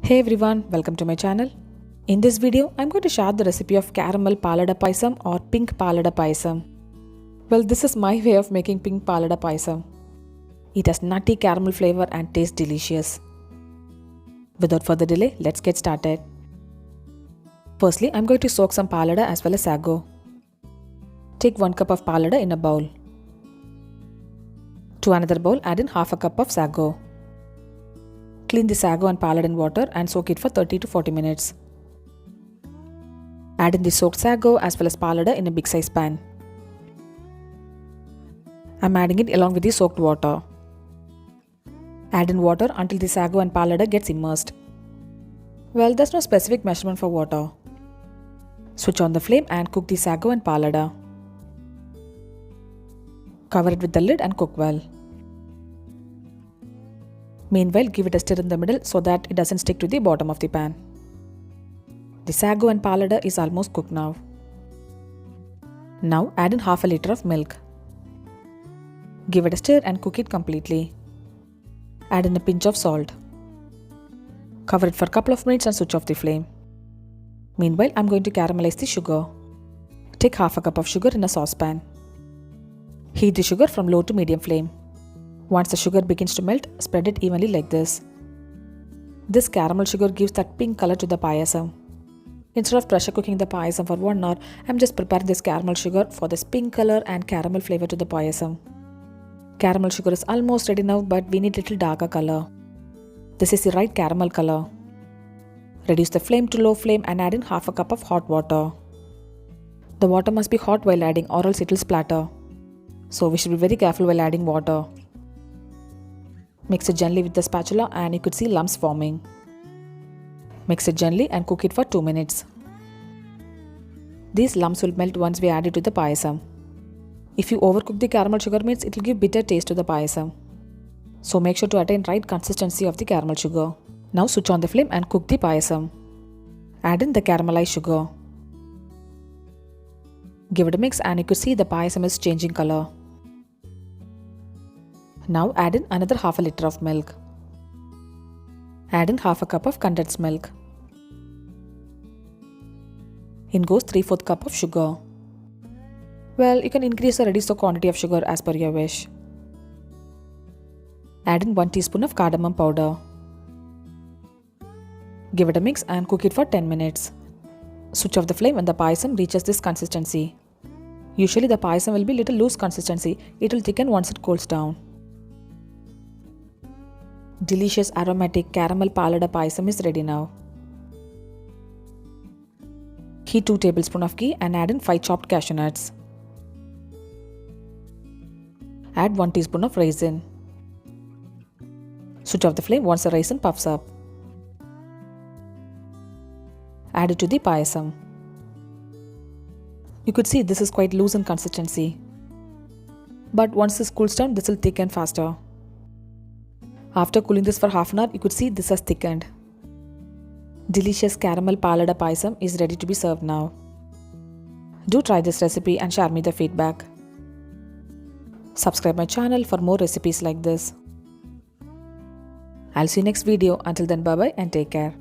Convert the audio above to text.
Hey everyone, welcome to my channel. In this video, I'm going to share the recipe of caramel Palada Payasam or pink Palada Payasam. Well, this is my way of making pink Palada Payasam. It has nutty caramel flavor and tastes delicious. Without further delay, let's get started. Firstly, I'm going to soak some Palada as well as Sago. Take 1 cup of Palada in a bowl. To another bowl, add in half a cup of Sago. Clean the Sago and Palada in water and soak it for 30 to 40 minutes. Add in the soaked Sago as well as Palada in a big size pan. I'm adding it along with the soaked water. Add in water until the Sago and Palada gets immersed. Well, there's no specific measurement for water. Switch on the flame and cook the Sago and Palada. Cover it with the lid and cook well. Meanwhile, give it a stir in the middle so that it doesn't stick to the bottom of the pan. The Sago and Palada is almost cooked now. Now add in half a liter of milk. Give it a stir and cook it completely. Add in a pinch of salt. Cover it for a couple of minutes and switch off the flame. Meanwhile, I'm going to caramelize the sugar. Take half a cup of sugar in a saucepan. Heat the sugar from low to medium flame. Once the sugar begins to melt, spread it evenly like this. This caramel sugar gives that pink color to the payasam. Instead of pressure cooking the payasam for 1 hour, I'm just preparing this caramel sugar for this pink color and caramel flavor to the payasam. Caramel sugar is almost ready now, but we need little darker color. This is the right caramel color. Reduce the flame to low flame and add in half a cup of hot water. The water must be hot while adding or else it will splatter. So we should be very careful while adding water. Mix it gently with the spatula and you could see lumps forming. Mix it gently and cook it for 2 minutes. These lumps will melt once we add it to the payasam. If you overcook the caramel sugar means it will give bitter taste to the payasam. So make sure to attain right consistency of the caramel sugar. Now switch on the flame and cook the payasam. Add in the caramelized sugar. Give it a mix and you could see the payasam is changing color. Now add in another half a liter of milk. Add in half a cup of condensed milk. In goes 3/4 cup of sugar. Well, you can increase or reduce the quantity of sugar as per your wish. Add in 1 teaspoon of cardamom powder. Give it a mix and cook it for 10 minutes. Switch off the flame when the payasam reaches this consistency. Usually the payasam will be little loose consistency. It will thicken once it cools down. Delicious aromatic caramel Palada Payasam is ready now. Heat 2 tablespoons of ghee and add in 5 chopped cashew nuts. Add 1 teaspoon of raisin. Switch off the flame once the raisin puffs up. Add it to the payasam. You could see this is quite loose in consistency. But once this cools down, this will thicken faster. After cooling this for half an hour, you could see this has thickened. Delicious caramel Palada Payasam is ready to be served now. Do try this recipe and share me the feedback. Subscribe my channel for more recipes like this. I'll see you next video. Until then, bye bye and take care.